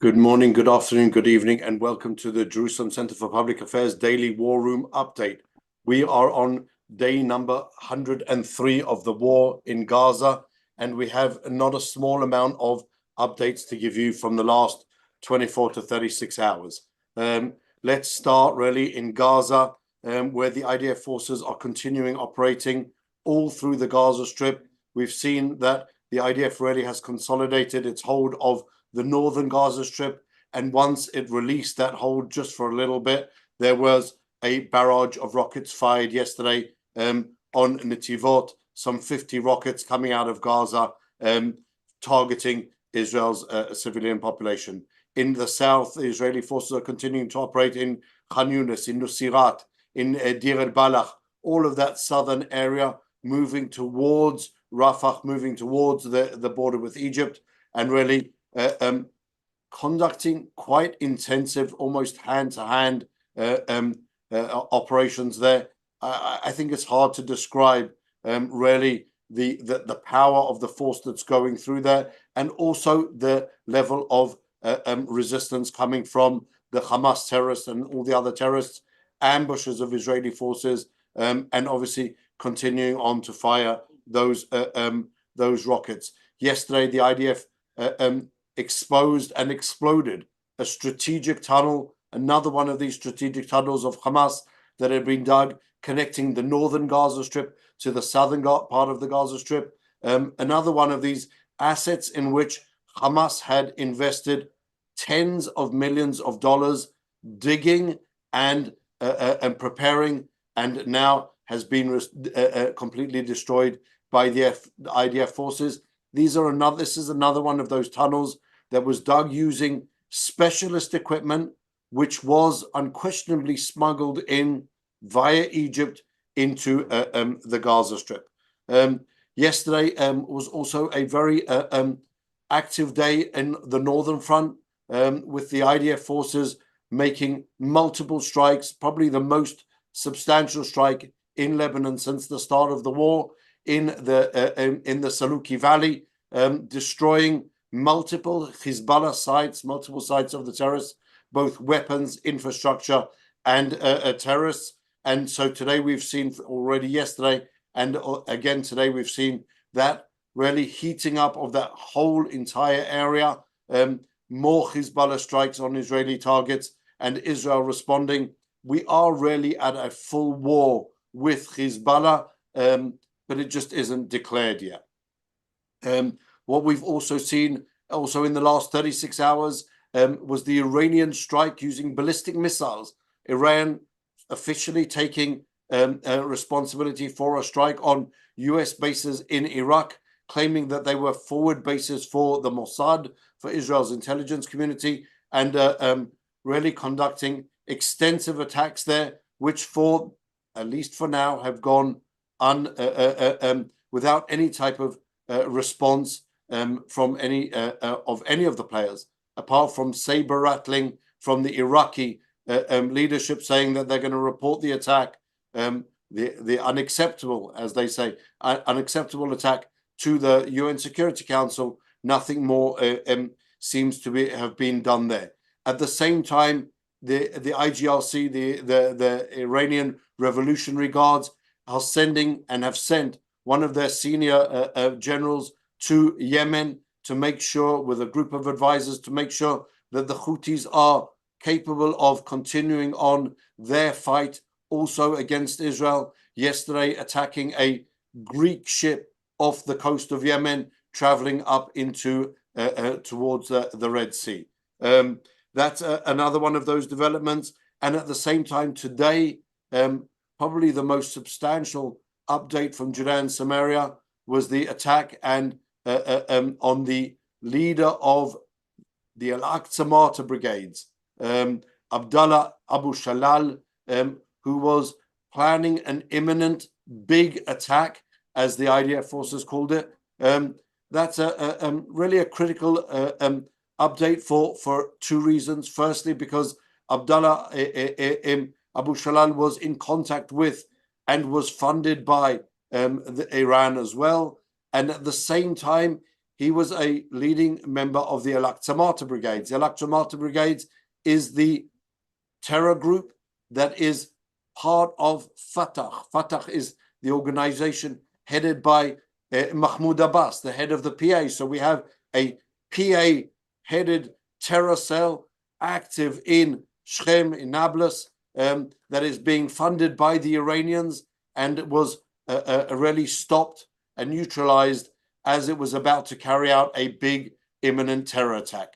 Good morning, good afternoon, good evening, and welcome to the Jerusalem Center for Public Affairs Daily War Room Update. We are on day number 103 of the war in Gaza, and we have not a small amount of updates to give you from the last 24 to 36 hours. Let's start really in Gaza, where the IDF forces are continuing operating all through the Gaza Strip. We've seen that the IDF really has consolidated its hold of the northern Gaza Strip, and once it released that hold just for a little bit, there was a barrage of rockets fired yesterday on Netivot, some 50 rockets coming out of Gaza, targeting Israel's civilian population. In the south, the Israeli forces are continuing to operate in Khan Yunis, in Nusirat, in Deir el-Balach, all of that southern area, moving towards Rafah, moving towards the border with Egypt, and really conducting quite intensive, almost hand-to-hand operations there. I think it's hard to describe really the power of the force that's going through there, and also the level of resistance coming from the Hamas terrorists and all the other terrorists, ambushes of Israeli forces, and obviously continuing on to fire those rockets. Yesterday, the IDF exposed and exploded a strategic tunnel, another one of these strategic tunnels of Hamas that had been dug, connecting the northern Gaza Strip to the southern part of the Gaza Strip. Another one of these assets in which Hamas had invested tens of millions of dollars digging and preparing, and now has been completely destroyed by the IDF forces. This is another one of those tunnels that was dug using specialist equipment, which was unquestionably smuggled in via Egypt into the Gaza Strip. Yesterday was also a very active day in the northern front, with the IDF forces making multiple strikes, probably the most substantial strike in Lebanon since the start of the war, in the Saluki Valley, destroying multiple Hezbollah sites, multiple sites of the terrorists, both weapons, infrastructure, and terrorists. And so today we've seen, already yesterday and again today, we've seen that really heating up of that whole entire area, more Hezbollah strikes on Israeli targets, and Israel responding. We are really at a full war with Hezbollah, but it just isn't declared yet. What we've also seen, also in the last 36 hours, was the Iranian strike using ballistic missiles. Iran officially taking responsibility for a strike on US bases in Iraq, claiming that they were forward bases for the Mossad, for Israel's intelligence community, and really conducting extensive attacks there, which at least for now, have gone without any type of response from any of the players, apart from saber rattling from the Iraqi leadership saying that they're going to report the attack, the unacceptable, as they say, unacceptable attack to the UN Security Council. Nothing more seems to have been done there. At the same time, the IGRC, the Iranian Revolutionary Guards, are sending and have sent one of their senior generals to Yemen to make sure, with a group of advisors, to make sure that the Houthis are capable of continuing on their fight also against Israel. Yesterday, attacking a Greek ship off the coast of Yemen, traveling up into towards the Red Sea. That's another one of those developments. And at the same time today, probably the most substantial update from Judea and Samaria was the attack and on the leader of the Al-Aqsa Martyr Brigades, Abdullah Abu Shalal, who was planning an imminent big attack, as the IDF forces called it. That's really a critical update for two reasons. Firstly, because Abdullah Abu Shalal was in contact with and was funded by Iran as well. And at the same time, he was a leading member of the Al-Aqsa Martyr Brigades. The Al-Aqsa Martyr Brigades is the terror group that is part of Fatah. Fatah is the organization headed by Mahmoud Abbas, the head of the PA. So we have a PA-headed terror cell active in Shechem, in Nablus, that is being funded by the Iranians, and it was really stopped and neutralized as it was about to carry out a big imminent terror attack.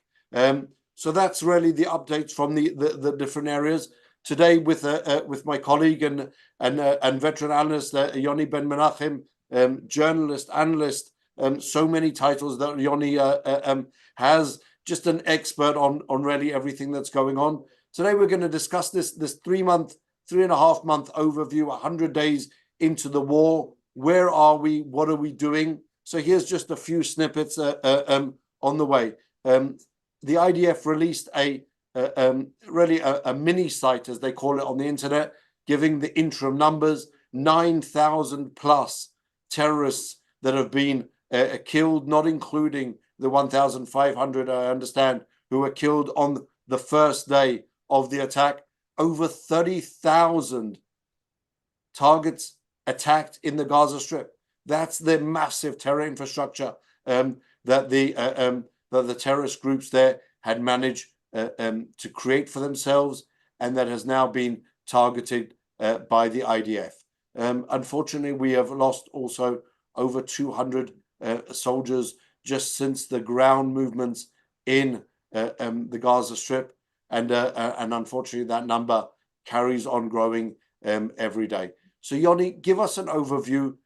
So that's really the updates from the different areas. Today with my colleague and veteran analyst Yoni Ben Menachem, journalist, analyst, so many titles that Yoni has, just an expert on really everything that's going on. Today we're going to discuss this 3.5 month overview, 100 days into the war. Where are we? What are we doing? So here's just a few snippets on the way. The IDF released really a mini site, as they call it on the internet, giving the interim numbers: 9,000 plus terrorists that have been killed, not including the 1,500, I understand, who were killed on the first day of the attack. Over 30,000 targets attacked in the Gaza Strip. That's the massive terror infrastructure that the terrorist groups there had managed to create for themselves, and that has now been targeted by the IDF. Unfortunately, we have lost also over 200 soldiers just since the ground movements in the Gaza Strip, and unfortunately that number carries on growing every day. So Yoni, give us an overview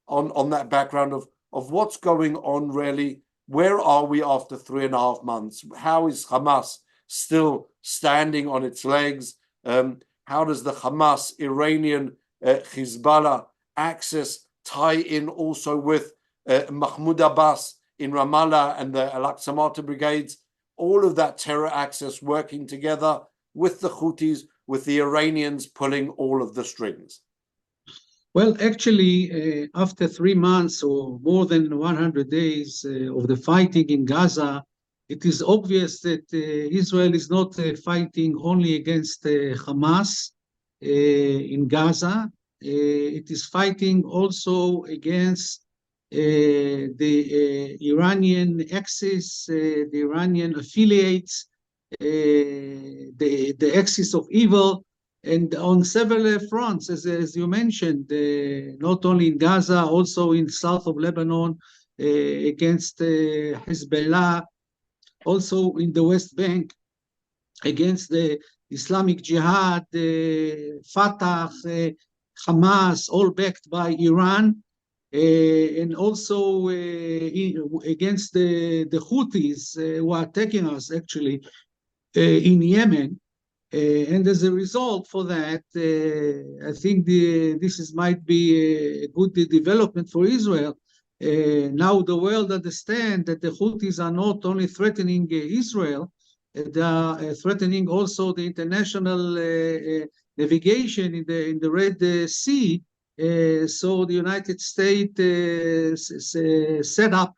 on that background of what's going on really. Where are we after 3.5 months? How is Hamas still standing on its legs? How does the Hamas, Iranian, Hezbollah axis tie in also with Mahmoud Abbas in Ramallah and the Al-Aqsa Martyr Brigades? All of that terror axis working together with the Houthis, with the Iranians pulling all of the strings. Well, actually, after 3 months or more than 100 days of the fighting in Gaza, it is obvious that Israel is not fighting only against Hamas in Gaza. It is fighting also against the Iranian axis, the Iranian affiliates, the axis of evil, and on several fronts, as you mentioned, not only in Gaza, also in south of Lebanon, against Hezbollah, also in the West Bank, against the Islamic Jihad, Fatah, Hamas, all backed by Iran, and also against the Houthis who are attacking us actually in Yemen. And as a result for that, I think this might be a good development for Israel. Now the world understands that the Houthis are not only threatening Israel, they are threatening also the international navigation in the Red Sea. So the United States set up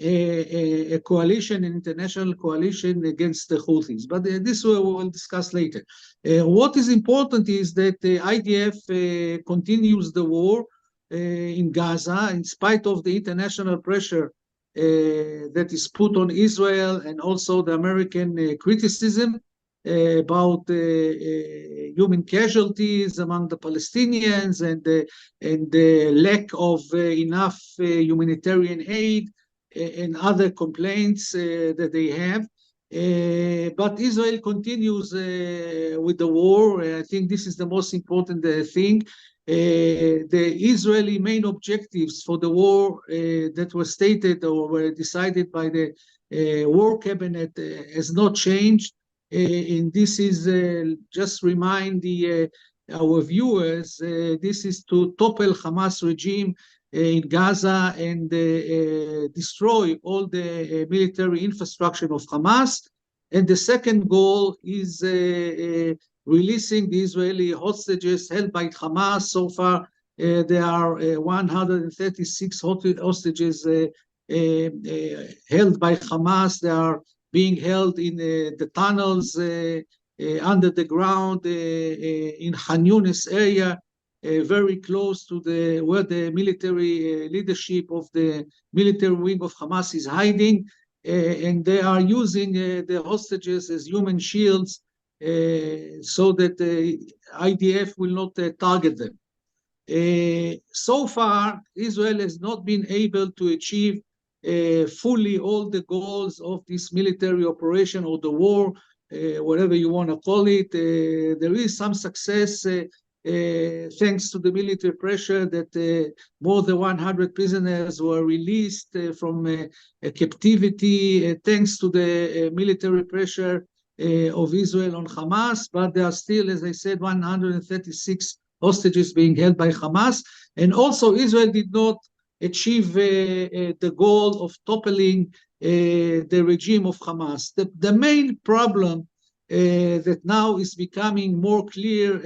a coalition, an international coalition against the Houthis. But this we will discuss later. What is important is that the IDF continues the war in Gaza in spite of the international pressure that is put on Israel, and also the American criticism about human casualties among the Palestinians and the lack of enough humanitarian aid and other complaints that they have. But Israel continues with the war. I think this is the most important thing. The Israeli main objectives for the war that were stated or were decided by the war cabinet has not changed. And this is, just remind our viewers, this is to topple Hamas regime in Gaza and destroy all the military infrastructure of Hamas. And the second goal is releasing the Israeli hostages held by Hamas. So far, there are 136 hostages held by Hamas. They are being held in the tunnels under the ground in Khan Yunis area, very close to where the military leadership of the military wing of Hamas is hiding, and they are using the hostages as human shields so that the IDF will not target them. So far, Israel has not been able to achieve fully all the goals of this military operation or the war, whatever you want to call it. There is some success thanks to the military pressure that more than 100 prisoners were released from captivity, thanks to the military pressure of Israel on Hamas, but there are still, as I said, 136 hostages being held by Hamas. And also Israel did not achieve the goal of toppling the regime of Hamas. The main problem that now is becoming more clear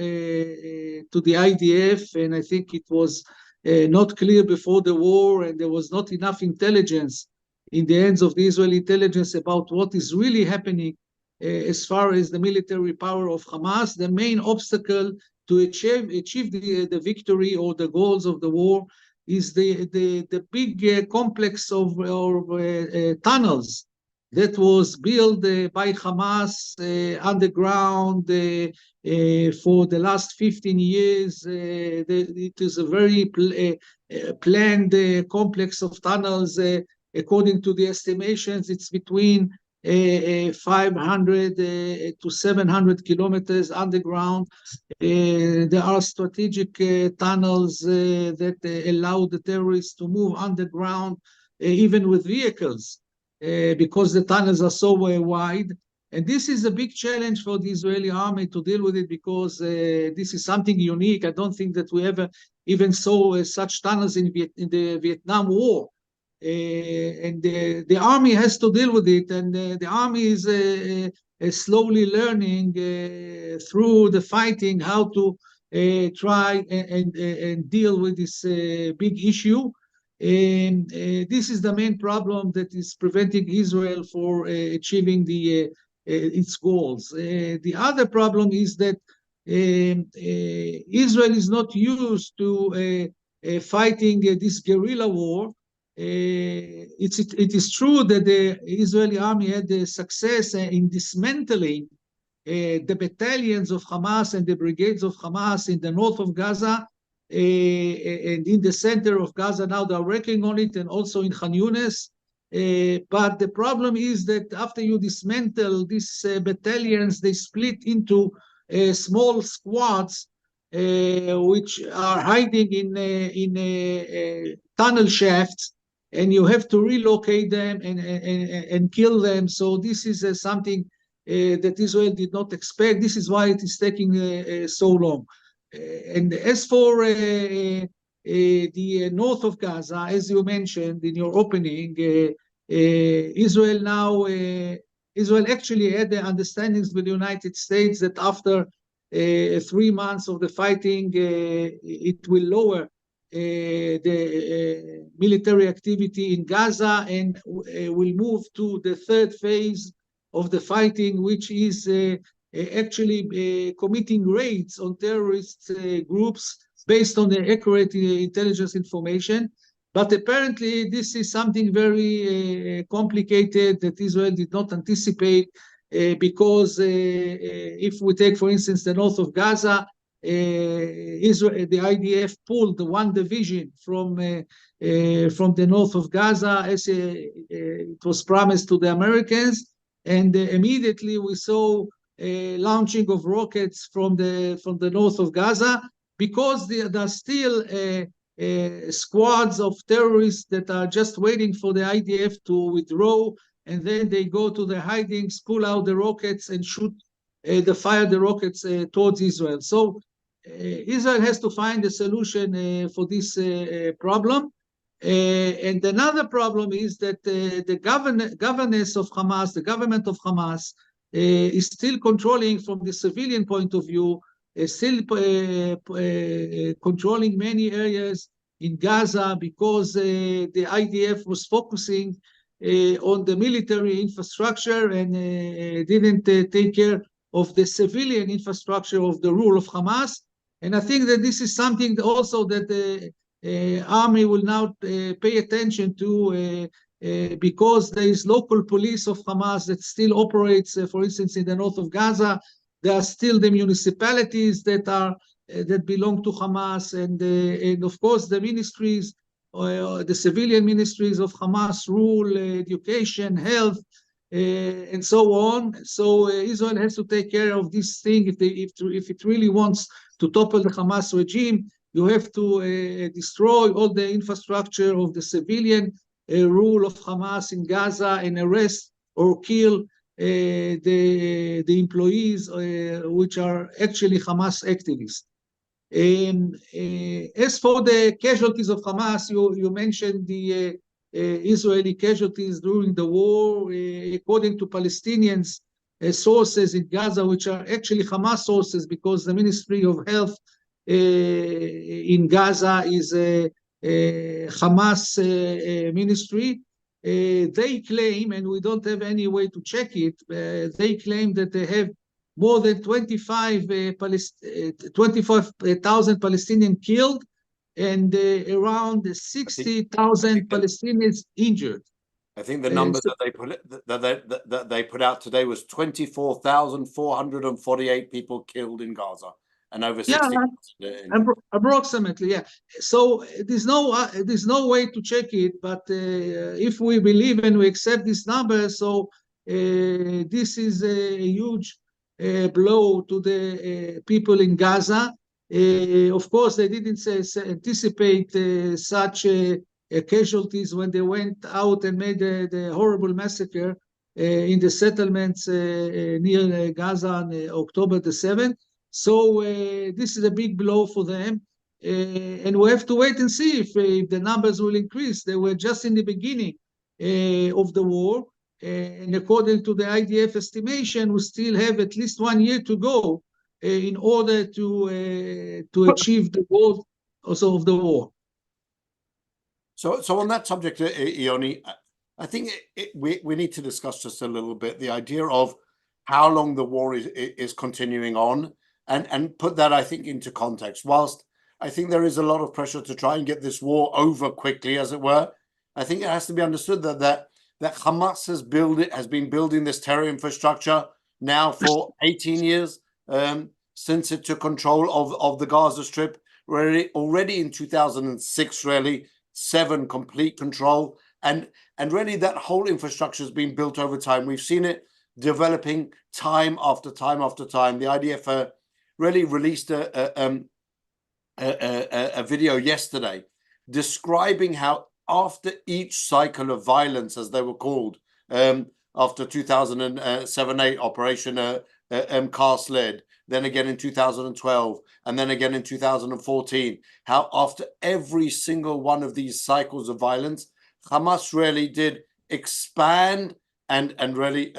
to the IDF, and I think it was not clear before the war, and there was not enough intelligence in the hands of the Israeli intelligence about what is really happening as far as the military power of Hamas. The main obstacle to achieve the victory or the goals of the war is the big complex of tunnels that was built by Hamas underground for the last 15 years. It is a very planned complex of tunnels. According to the estimations, it's between 500 to 700 kilometers underground. There are strategic tunnels that allow the terrorists to move underground, even with vehicles, because the tunnels are so wide. And this is a big challenge for the Israeli army to deal with it, because this is something unique. I don't think that we ever even saw such tunnels in the Vietnam War. And the army has to deal with it, and the army is slowly learning through the fighting how to try and deal with this big issue. And this is the main problem that is preventing Israel for achieving its goals. The other problem is that Israel is not used to fighting this guerrilla war. It is true that the Israeli army had the success in dismantling the battalions of Hamas and the brigades of Hamas in the north of Gaza and in the center of Gaza. Now they're working on it, and also in Khan Yunis. But the problem is that after you dismantle these battalions, they split into small squads which are hiding in tunnel shafts, and you have to relocate them and kill them. So this is something that Israel did not expect. This is why it is taking so long. And as for the north of Gaza, as you mentioned in your opening, Israel actually had the understandings with the United States that after 3 months of the fighting, it will lower the military activity in Gaza and will move to the third phase of the fighting, which is actually committing raids on terrorist groups based on the accurate intelligence information. But apparently this is something very complicated that Israel did not anticipate, because if we take, for instance, the north of Gaza, Israel, the IDF pulled one division from the north of Gaza as it was promised to the Americans, and immediately we saw launching of rockets from the north of Gaza, because there are still squads of terrorists that are just waiting for the IDF to withdraw, and then they go to the hidings, pull out the rockets, and fire the rockets towards Israel. So Israel has to find a solution for this problem. And another problem is that the governance of Hamas, the government of Hamas, is still controlling from the civilian point of view, still controlling many areas in Gaza because the IDF was focusing on the military infrastructure and didn't take care of the civilian infrastructure of the rule of Hamas. And I think that this is something also that the army will now pay attention to because there is local police of Hamas that still operates, for instance, in the north of Gaza. There are still the municipalities that are that belong to Hamas, and of course the ministries, the civilian ministries of Hamas rule education, health, and so on. So Israel has to take care of this thing if it really wants to topple the Hamas regime. You have to destroy all the infrastructure of the civilian rule of Hamas in Gaza and arrest or kill the employees which are actually Hamas activists. As for the casualties of Hamas, you mentioned the Israeli casualties during the war. According to Palestinians, sources in Gaza, which are actually Hamas sources because the Ministry of Health in Gaza is a Hamas ministry. They claim, and we don't have any way to check it, they claim that they have more than 25,000 Palestinians killed and around 60,000 Palestinians injured. I think the numbers that they put out today was 24,448 people killed in Gaza and over 60,000. Approximately, yeah. So there's no way to check it, but if we believe and we accept this number, so this is a huge blow to the people in Gaza. Of course, they didn't anticipate such casualties when they went out and made the horrible massacre in the settlements near Gaza on October the 7th. So this is a big blow for them. And we have to wait and see if the numbers will increase. They were just in the beginning of the war. And according to the IDF estimation, we still have at least 1 year to go in order to achieve the goal also of the war. So on that subject, Yoni, I think we need to discuss just a little bit the idea of how long the war is continuing on and put that, I think, into context. Whilst I think there is a lot of pressure to try and get this war over quickly, as it were, I think it has to be understood that Hamas has been building this terror infrastructure now for 18 years since it took control of the Gaza Strip. Already in 2006, really, 7 complete control, and really that whole infrastructure has been built over time. We've seen it developing time after time after time. The IDF really released a video yesterday describing how after each cycle of violence, as they were called, after 2007-8 Operation Cast Lead, then again in 2012, and then again in 2014, how after every single one of these cycles of violence, Hamas really did expand and really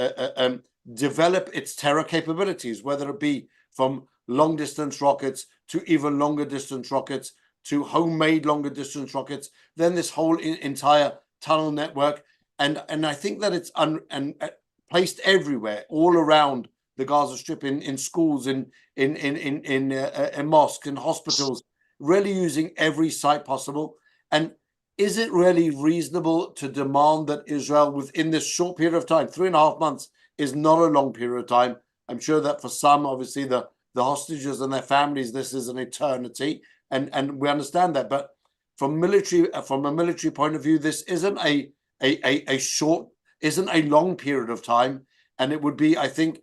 develop its terror capabilities, whether it be from long-distance rockets to even longer-distance rockets to homemade longer-distance rockets, then this whole entire tunnel network. And I think that it's placed everywhere, all around the Gaza Strip, in schools, in mosques, in hospitals, really using every site possible. And is it really reasonable to demand that Israel, within this short period of time, 3.5 months is not a long period of time. I'm sure that for some, obviously, the hostages and their families, this is an eternity, and we understand that. But from a military point of view, this isn't a long period of time, and it would be, I think,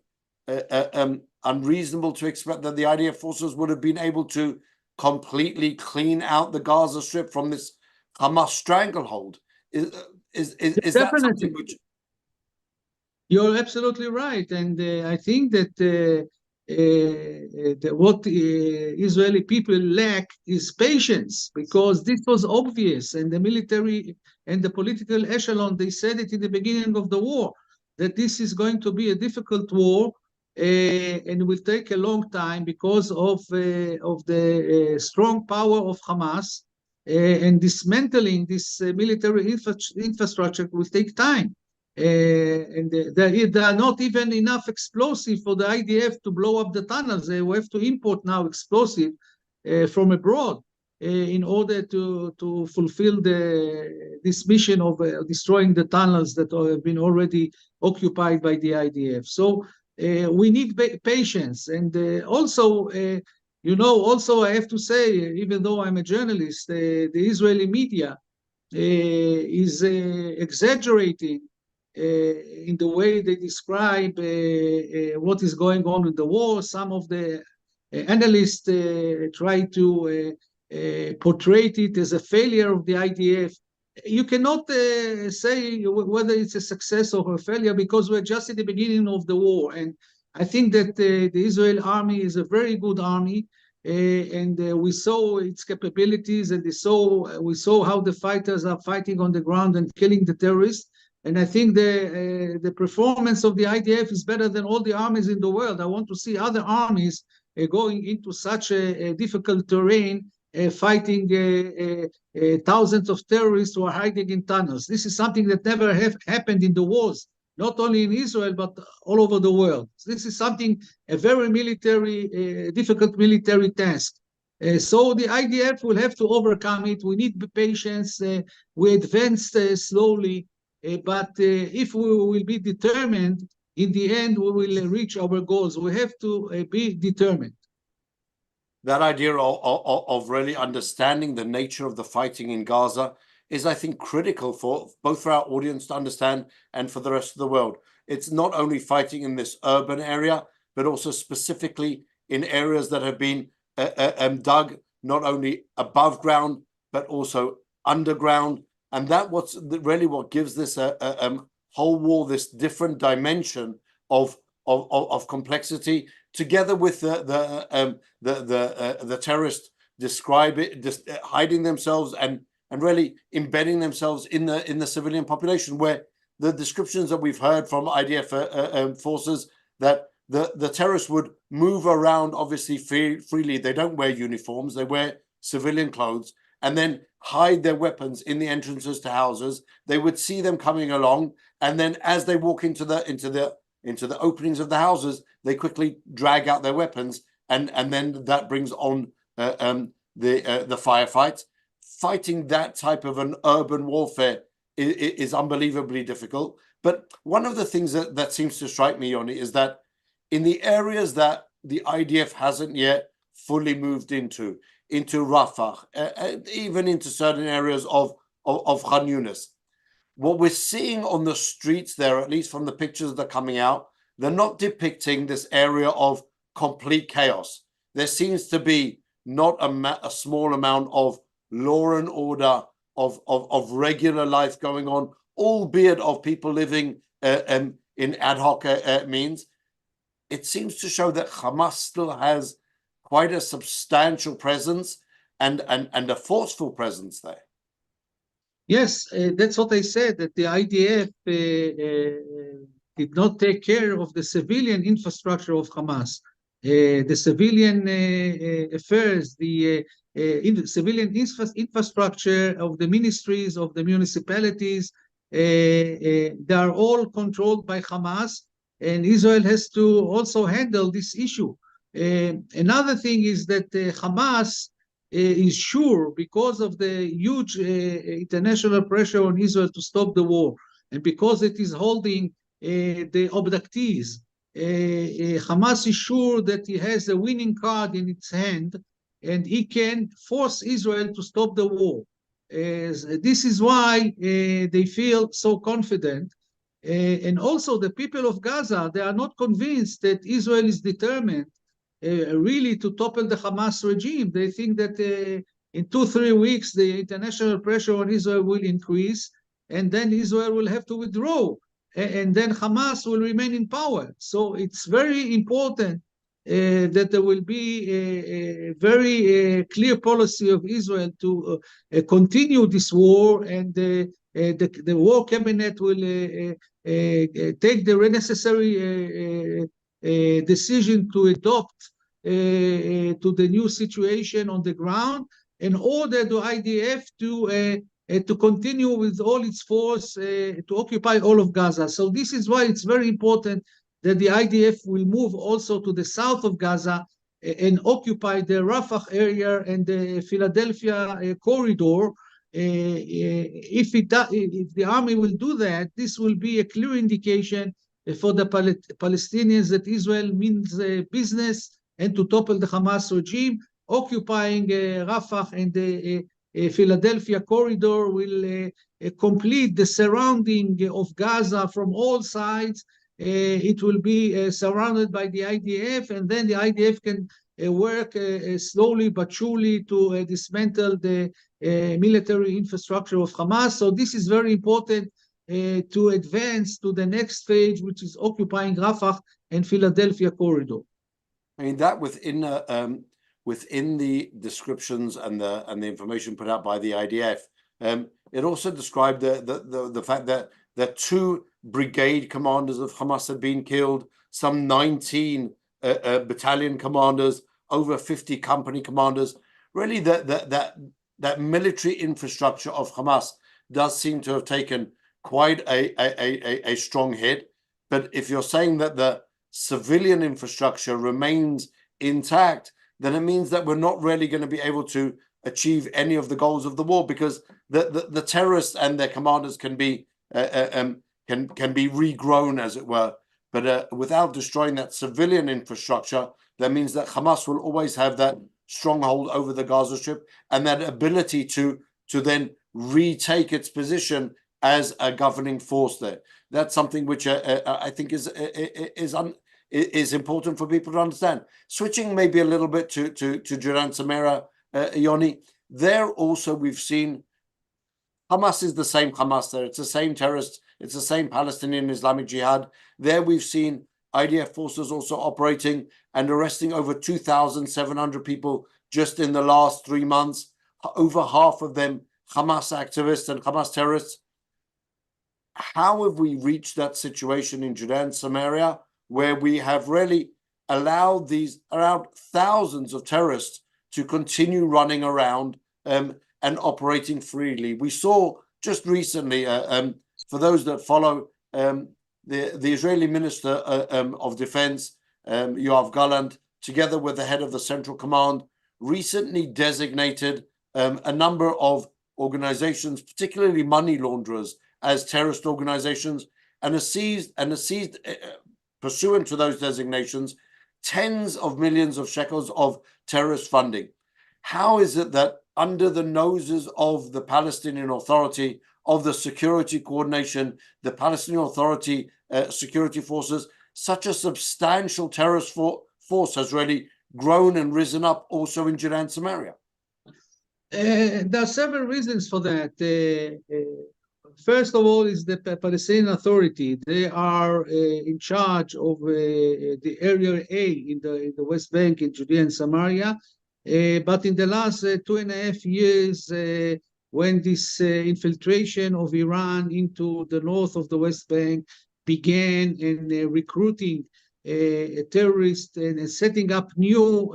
unreasonable to expect that the IDF forces would have been able to completely clean out the Gaza Strip from this Hamas stranglehold. Is that something which... You're absolutely right, and I think that what Israeli people lack is patience, because this was obvious, and the military and the political echelon, they said it in the beginning of the war, that this is going to be a difficult war and will take a long time because of the strong power of Hamas. and dismantling this military infrastructure will take time. And there are not even enough explosive for the IDF to blow up the tunnels. They will have to import now explosive from abroad in order to fulfill this mission of destroying the tunnels that have been already occupied by the IDF. So we need patience. And also, also I have to say, even though I'm a journalist, the Israeli media is exaggerating in the way they describe what is going on in the war. Some of the analysts try to portray it as a failure of the IDF. You cannot say whether it's a success or a failure because we're just at the beginning of the war. And I think that the Israel army is a very good army. And we saw its capabilities, and we saw how the fighters are fighting on the ground and killing the terrorists. And I think the performance of the IDF is better than all the armies in the world. I want to see other armies going into such a difficult terrain, fighting thousands of terrorists who are hiding in tunnels. This is something that never happened in the wars, not only in Israel, but all over the world. This is a very difficult military task. So the IDF will have to overcome it. We need patience. We advance slowly, but if we will be determined, in the end, we will reach our goals. We have to be determined. That idea of really understanding the nature of the fighting in Gaza is, I think, critical for both for our audience to understand and for the rest of the world. It's not only fighting in this urban area, but also specifically in areas that have been dug not only above ground, but also underground. And that's really what gives this whole war this different dimension of complexity, together with the terrorists hiding themselves and really embedding themselves in the civilian population, where the descriptions that we've heard from IDF forces that the terrorists would move around obviously freely. They don't wear uniforms, they wear civilian clothes, and then hide their weapons in the entrances to houses. They would see them coming along, and then as they walk into the openings of the houses, they quickly drag out their weapons, and then that brings on the firefights. Fighting that type of an urban warfare is unbelievably difficult. But one of the things that seems to strike me, Yoni, is that in the areas that the IDF hasn't yet fully moved into Rafah, even into certain areas of Khan Yunis, what we're seeing on the streets there, at least from the pictures that are coming out, they're not depicting this area of complete chaos. There seems to be not a small amount of law and order, of regular life going on, albeit of people living in ad hoc means. It seems to show that Hamas still has quite a substantial presence and a forceful presence there. Yes, that's what I said, that the IDF did not take care of the civilian infrastructure of Hamas. The civilian affairs, the civilian infrastructure of the ministries, of the municipalities, they are all controlled by Hamas, and Israel has to also handle this issue. Another thing is that Hamas is sure, because of the huge international pressure on Israel to stop the war, and because it is holding the abductees, Hamas is sure that he has a winning card in its hand, and he can force Israel to stop the war. This is why they feel so confident. And also the people of Gaza, they are not convinced that Israel is determined really to topple the Hamas regime. They think that in 2-3 weeks, the international pressure on Israel will increase, and then Israel will have to withdraw, and then Hamas will remain in power. So it's very important that there will be a very clear policy of Israel to continue this war, and the war cabinet will take the necessary decision to adopt to the new situation on the ground. in order the IDF to continue with all its force to occupy all of Gaza. So this is why it's very important that the IDF will move also to the south of Gaza and occupy the Rafah area and the Philadelphia corridor. If the army will do that, this will be a clear indication for the Palestinians that Israel means business and to topple the Hamas regime. Occupying Rafah and the Philadelphia corridor will complete the surrounding of Gaza from all sides. It will be surrounded by the IDF, and then the IDF can work slowly but surely to dismantle the military infrastructure of Hamas. So this is very important to advance to the next stage, which is occupying Rafah and Philadelphia corridor. I mean, that within the descriptions and the information put out by the IDF, it also described the fact that 2 brigade commanders of Hamas had been killed, some 19 battalion commanders, over 50 company commanders. Really, that military infrastructure of Hamas does seem to have taken quite a strong hit. But if you're saying that the civilian infrastructure remains intact, then it means that we're not really going to be able to achieve any of the goals of the war, because the terrorists and their commanders can be regrown, as it were. But without destroying that civilian infrastructure, that means that Hamas will always have that stronghold over the Gaza Strip and that ability to then retake its position as a governing force there. That's something which I think is important for people to understand. Switching maybe a little bit to Judan Samara, Yoni, there also we've seen Hamas is the same Hamas there. It's the same terrorists. It's the same Palestinian Islamic Jihad. There we've seen IDF forces also operating and arresting over 2,700 people just in the last 3 months, over half of them Hamas activists and Hamas terrorists. How have we reached that situation in Judan, Samaria, where we have really allowed thousands of terrorists to continue running around and operating freely? We saw just recently, for those that follow, the Israeli Minister of Defense, Yoav Gallant, together with the head of the Central Command, recently designated a number of organizations, particularly money launderers, as terrorist organizations, and has seized, pursuant to those designations, tens of millions of shekels of terrorist funding. How is it that under the noses of the Palestinian Authority, of the security coordination, the Palestinian Authority security forces, such a substantial terrorist force has really grown and risen up also in Judan, Samaria? There are several reasons for that. First of all is the Palestinian Authority. They are in charge of the Area A in the West Bank, in Judea and Samaria. But in the last 2.5 years, when this infiltration of Iran into the north of the West Bank began, and recruiting terrorists and setting up new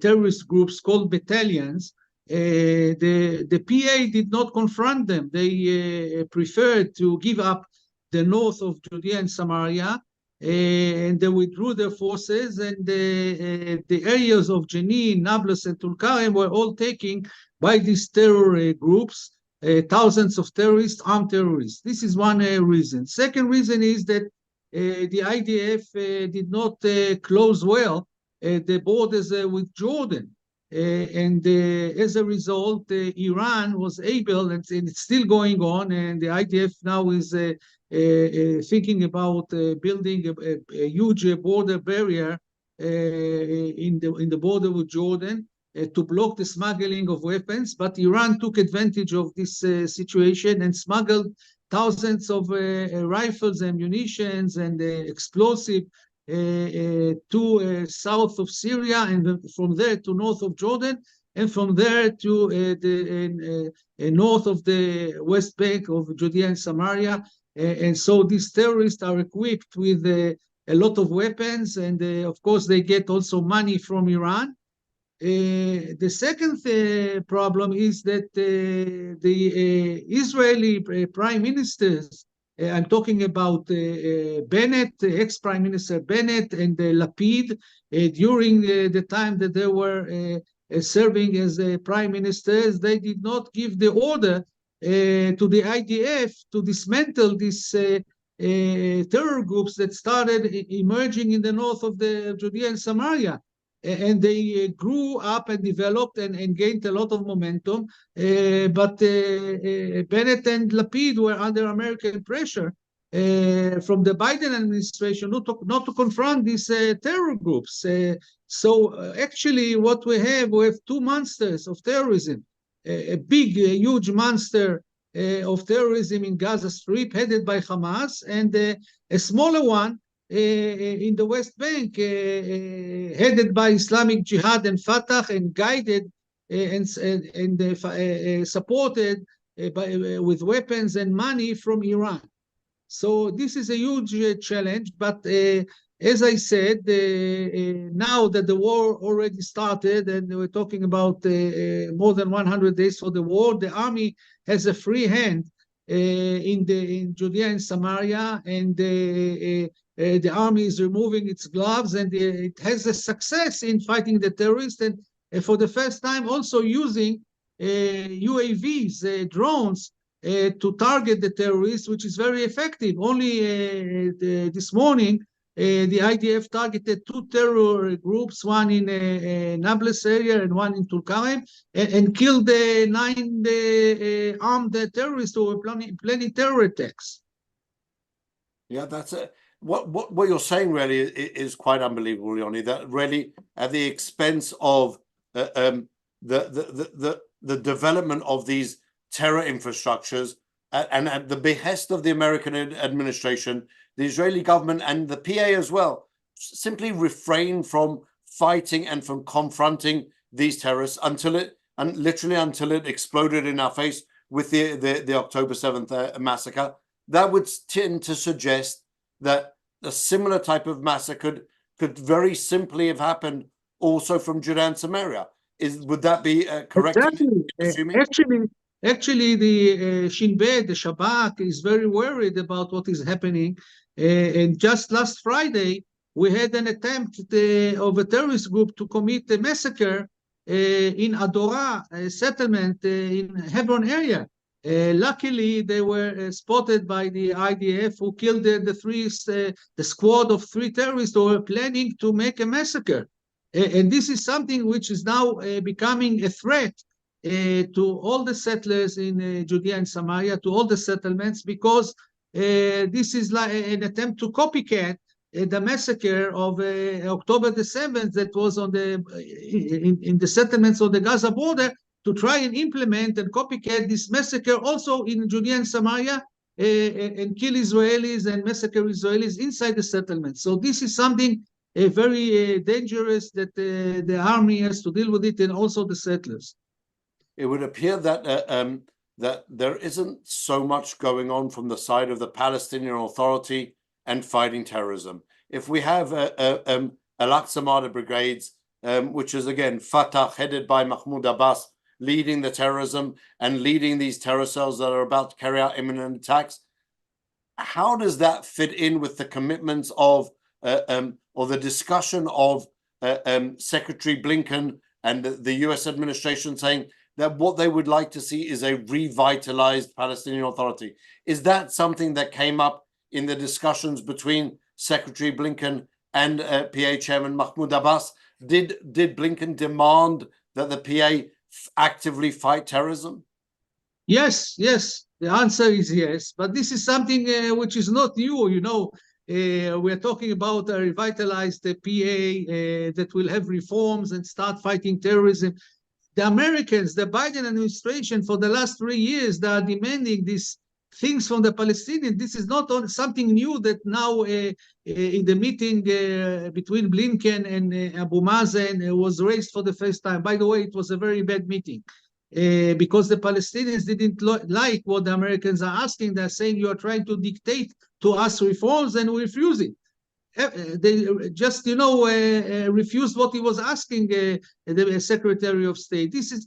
terrorist groups called battalions, the PA did not confront them. They preferred to give up the north of Judea and Samaria, and they withdrew their forces, and the areas of Jenin, Nablus, and Tulkarem were all taken by these terror groups, thousands of terrorists, armed terrorists. This is one reason. Second reason is that the IDF did not close well the borders with Jordan. And as a result, Iran was able, and it's still going on, and the IDF now is thinking about building a huge border barrier in the border with Jordan to block the smuggling of weapons. But Iran took advantage of this situation and smuggled thousands of rifles, ammunitions, and explosive to south of Syria, and from there to north of Jordan, and from there to the north of the West Bank of Judea and Samaria. And so these terrorists are equipped with a lot of weapons, and of course they get also money from Iran. The second problem is that the Israeli prime ministers, I'm talking about Bennett, ex-prime minister Bennett, and Lapid, during the time that they were serving as prime ministers, they did not give the order to the IDF to dismantle these terror groups that started emerging in the north of the Judea and Samaria. And they grew up and developed and gained a lot of momentum. But Bennett and Lapid were under American pressure from the Biden administration not to confront these terror groups. So actually what we have two monsters of terrorism, a big, huge monster of terrorism in Gaza Strip headed by Hamas, and a smaller one in the West Bank, headed by Islamic Jihad and Fatah, and guided and supported with weapons and money from Iran. So this is a huge challenge, but as I said, now that the war already started, and we're talking about more than 100 days for the war, the army has a free hand in Judea and Samaria, and the army is removing its gloves, and it has a success in fighting the terrorists, and for the first time also using UAVs, drones, to target the terrorists, which is very effective. Only this morning, the IDF targeted two terror groups, one in Nablus area and one in Tulkarem, and killed 9 armed terrorists who were planning terror attacks. Yeah, that's it. What you're saying really is quite unbelievable, Yoni. That really at the expense of the development of these terror infrastructures, and at the behest of the American administration, the Israeli government and the PA as well, simply refrain from fighting and from confronting these terrorists until it exploded in our face with the October 7th massacre. That would tend to suggest that a similar type of massacre could very simply have happened also from Judea and Samaria. Would that be correct? Exactly. Actually, the Shin Bet, the Shabak, is very worried about what is happening. And just last Friday, we had an attempt of a terrorist group to commit a massacre in Adora, a settlement in Hebron area. Luckily, they were spotted by the IDF, who killed the squad of 3 terrorists who were planning to make a massacre. And this is something which is now becoming a threat to all the settlers in Judea and Samaria, to all the settlements, because this is like an attempt to copycat the massacre of October the 7th that was on in the settlements on the Gaza border, to try and implement and copycat this massacre also in Judea and Samaria, and kill Israelis and massacre Israelis inside the settlement. So this is something very dangerous that the army has to deal with it, and also the settlers. It would appear that that there isn't so much going on from the side of the Palestinian Authority and fighting terrorism. If we have Al-Aqsa Martyr Brigades, which is again Fatah headed by Mahmoud Abbas, leading the terrorism and leading these terror cells that are about to carry out imminent attacks, how does that fit in with the commitments of or the discussion of Secretary Blinken and the US administration saying that what they would like to see is a revitalized Palestinian Authority? Is that something that came up in the discussions between Secretary Blinken and PA Chairman Mahmoud Abbas? Did Blinken demand that the PA actively fight terrorism? Yes. The answer is yes. But this is something which is not new. You know, we're talking about a revitalized PA that will have reforms and start fighting terrorism. The Americans, the Biden administration, for the last 3 years, they are demanding these things from the Palestinians. This is not something new that now in the meeting between Blinken and Abu Mazen was raised for the first time. By the way, it was a very bad meeting because the Palestinians didn't like what the Americans are asking. They're saying, you are trying to dictate to us reforms, and we refuse it. they just, refused what he was asking the Secretary of State. This is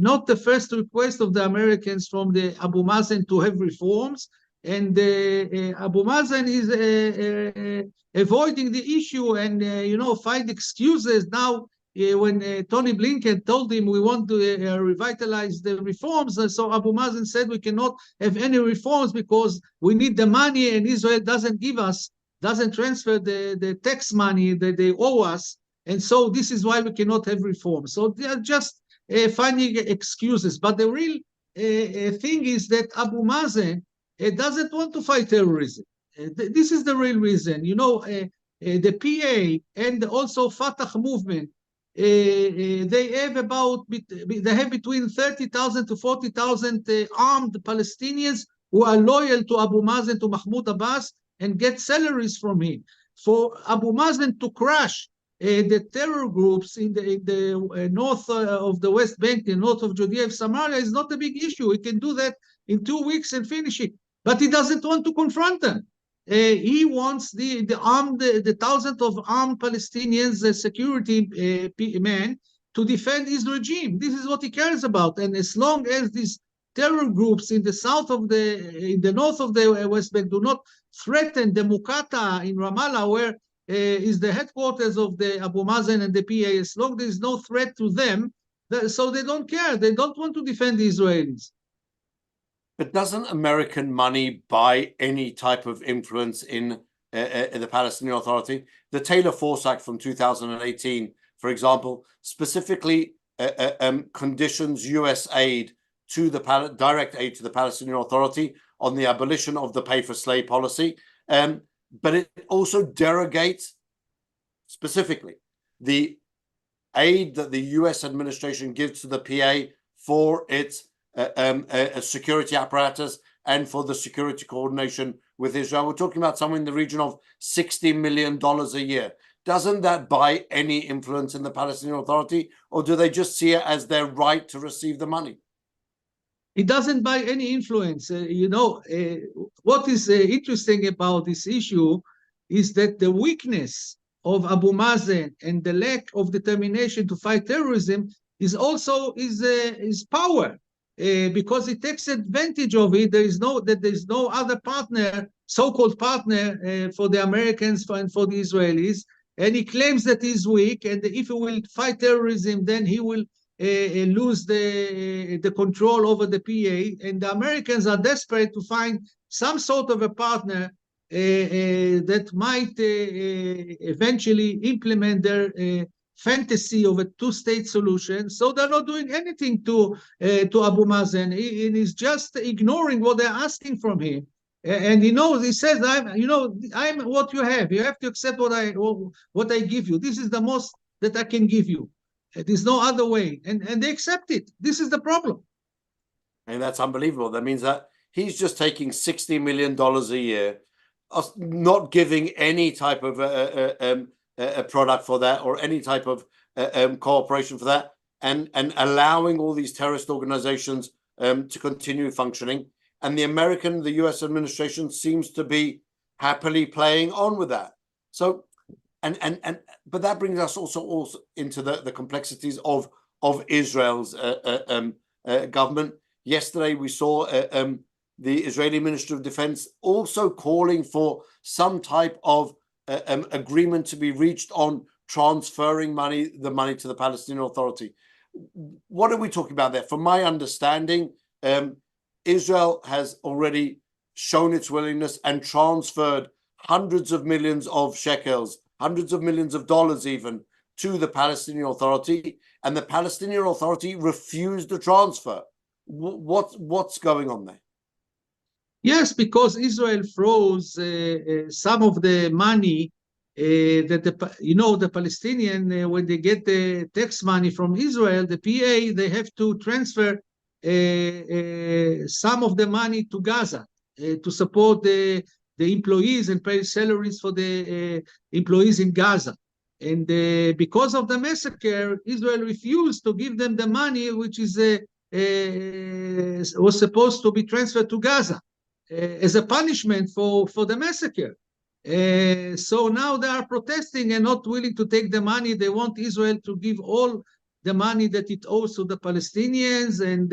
not the first request of the Americans from the Abu Mazen to have reforms, and Abu Mazen is avoiding the issue and, find excuses now. When Tony Blinken told him we want to revitalize the reforms, so Abu Mazen said we cannot have any reforms because we need the money and Israel doesn't transfer the tax money that they owe us, and so this is why we cannot have reforms. So they are just finding excuses. But the real thing is that Abu Mazen doesn't want to fight terrorism. This is the real reason. The PA and also Fatah movement, they have between 30,000 to 40,000 armed Palestinians who are loyal to Abu Mazen, to Mahmoud Abbas, and get salaries from him. For Abu Mazen to crush the terror groups in the north of the West Bank, the north of Judea and Samaria, is not a big issue. He can do that in 2 weeks and finish it. But he doesn't want to confront them. He wants the thousands of armed Palestinians, security men, to defend his regime. This is what he cares about. And as long as these terror groups in the north of the West Bank do not threaten the Muqata in Ramallah, where is the headquarters of the Abu Mazen and the PA, as long as there is no threat to them, so they don't care. They don't want to defend the Israelis. But doesn't American money buy any type of influence in the Palestinian Authority? The Taylor Force Act from 2018, for example, specifically conditions U.S. aid to direct aid to the Palestinian Authority on the abolition of the pay-for-slay policy. But it also derogates specifically the aid that the U.S. administration gives to the PA for its a security apparatus and for the security coordination with Israel. We're talking about somewhere in the region of $60 million a year. Doesn't that buy any influence in the Palestinian Authority, or do they just see it as their right to receive the money? It doesn't buy any influence. What is interesting about this issue is that the weakness of Abu Mazen and the lack of determination to fight terrorism is also his power. Because it takes advantage of it. There is no other partner, so-called partner, for the Americans and for the Israelis, and he claims that he's weak, and if he will fight terrorism, then he will lose the control over the PA, and the Americans are desperate to find some sort of a partner that might eventually implement their fantasy of a two-state solution. So they're not doing anything to Abu Mazen. He is just ignoring what they're asking from him. And he says, I'm what you have. You have to accept what I give you. This is the most that I can give you. There's no other way. And they accept it. This is the problem. And that's unbelievable. That means that he's just taking $60 million a year, not giving any type of a product for that or any type of cooperation for that, and allowing all these terrorist organizations to continue functioning. And the U.S. administration seems to be happily playing on with that. So, but that brings us also into the complexities of Israel's government. Yesterday, we saw the Israeli Ministry of Defense also calling for some type of agreement to be reached on transferring the money to the Palestinian Authority. What are we talking about there? From my understanding, Israel has already shown its willingness and transferred hundreds of millions of shekels, hundreds of millions of dollars even, to the Palestinian Authority, and the Palestinian Authority refused the transfer. What's going on there? Yes, because Israel froze some of the money that the Palestinian, when they get the tax money from Israel, the PA, they have to transfer some of the money to Gaza to support the employees and pay salaries for the employees in Gaza. And because of the massacre, Israel refused to give them the money which was supposed to be transferred to Gaza as a punishment for the massacre. So now they are protesting and not willing to take the money. They want Israel to give all the money that it owes to the Palestinians, and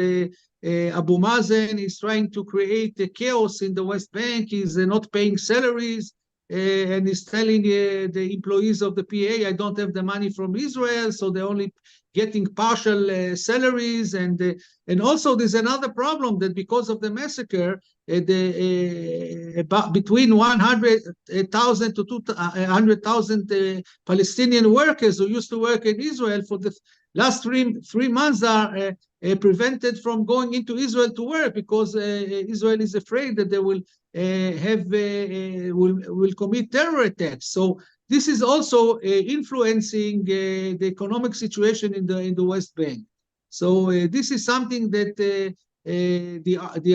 Abu Mazen is trying to create a chaos in the West Bank. He's not paying salaries, and is telling the employees of the PA, I don't have the money from Israel, so they're only getting partial salaries. And also there's another problem, that because of the massacre, between 100,000 to 200,000 Palestinian workers who used to work in Israel for the last three months are prevented from going into Israel to work, because Israel is afraid that they will will commit terror attacks. So this is also influencing the economic situation in the West Bank. So this is something that the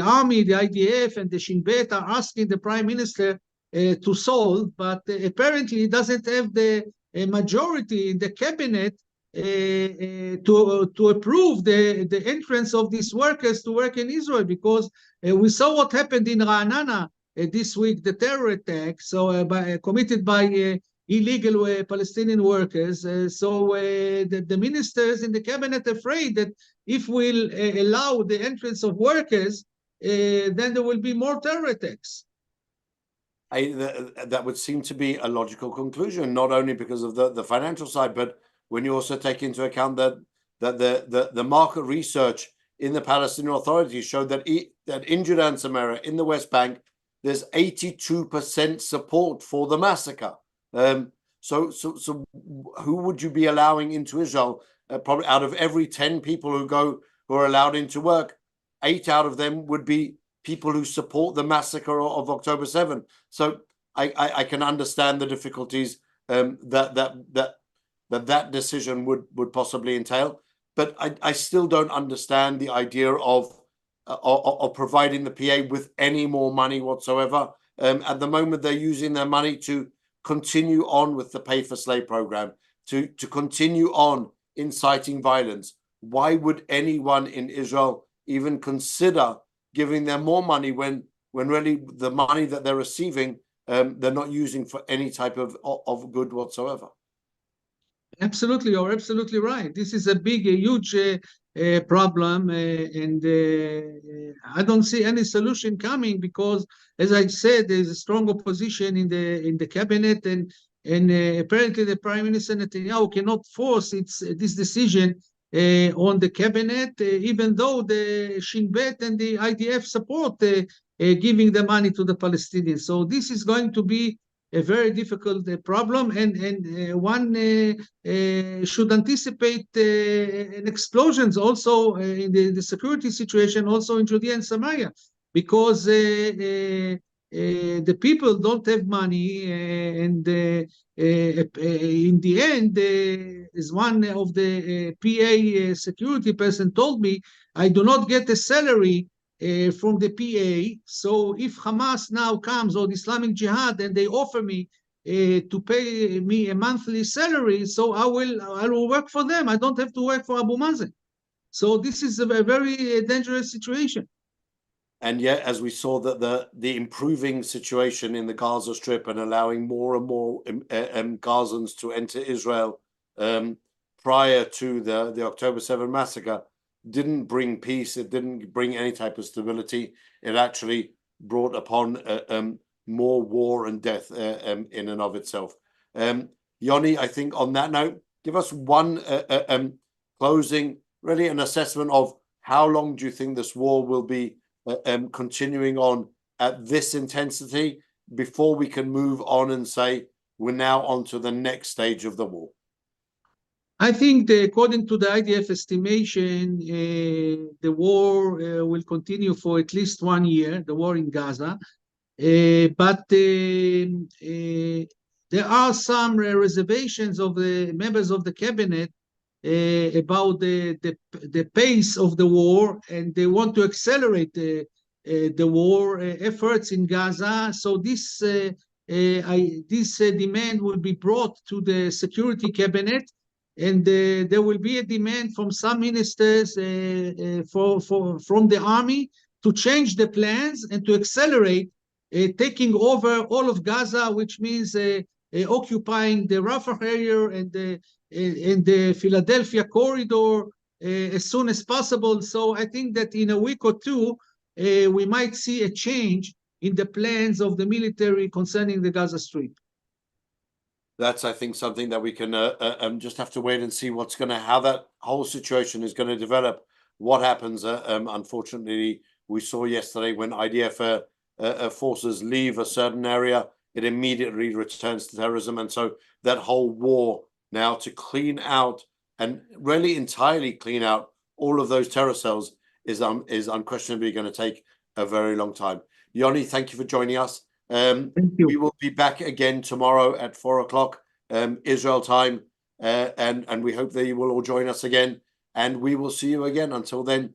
army, the IDF, and the Shin Bet are asking the prime minister to solve, but apparently he doesn't have the majority in the cabinet to approve the entrance of these workers to work in Israel, because we saw what happened in Ra'anana this week, the terror attack, committed by illegal Palestinian workers. So the ministers in the cabinet are afraid that if we'll allow the entrance of workers, then there will be more terror attacks. That would seem to be a logical conclusion, not only because of the financial side, but when you also take into account that the market research in the Palestinian Authority showed that in Judah and Samaria, in the West Bank, there's 82% support for the massacre. So who would you be allowing into Israel? Probably out of every 10 people who are allowed into work, 8 out of them would be people who support the massacre of October 7. So I can understand the difficulties that decision would possibly entail, but I still don't understand the idea of providing the PA with any more money whatsoever. At the moment, they're using their money to continue on with the pay for slave program, to continue on inciting violence. Why would anyone in Israel even consider giving them more money when really the money that they're receiving they're not using for any type of good whatsoever? Absolutely, you're absolutely right. This is a huge problem, and I don't see any solution coming, because, as I said, there's a strong opposition in the cabinet, and apparently the Prime Minister Netanyahu cannot force this decision on the cabinet, even though the Shin Bet and the IDF support giving the money to the Palestinians. So this is going to be a very difficult problem, and one should anticipate explosions also in the security situation also in Judea and Samaria, because the people don't have money, and in the end, as one of the PA security person told me, I do not get a salary from the PA. So if Hamas now comes, or the Islamic Jihad, and they offer me to pay me a monthly salary, so I will work for them. I don't have to work for Abu Mazen. So this is a very dangerous situation. And yet, as we saw that the improving situation in the Gaza Strip and allowing more and more Gazans to enter Israel prior to the October 7 massacre didn't bring peace. It didn't bring any type of stability. It actually brought upon more war and death in and of itself. Yoni, I think on that note, give us one closing, really an assessment of how long do you think this war will be continuing on at this intensity before we can move on and say we're now on to the next stage of the war? I think according to the IDF estimation, the war will continue for at least 1 year, the war in Gaza. But there are some reservations of the members of the cabinet about the pace of the war, and they want to accelerate the war efforts in Gaza. So this demand will be brought to the security cabinet, and there will be a demand from some ministers from the army to change the plans and to accelerate taking over all of Gaza, which means occupying the Rafah area and the Philadelphia corridor as soon as possible. So I think that in a week or two, we might see a change in the plans of the military concerning the Gaza Strip. That's, I think, something that we can just have to wait and see how that whole situation is going to develop. What happens? Unfortunately, we saw yesterday when IDF forces leave a certain area, it immediately returns to terrorism, and so that whole war now to clean out and really entirely clean out all of those terror cells is unquestionably going to take a very long time. Yoni, thank you for joining us. Thank you. We will be back again tomorrow at 4 o'clock Israel time, and we hope that you will all join us again, and we will see you again. Until then,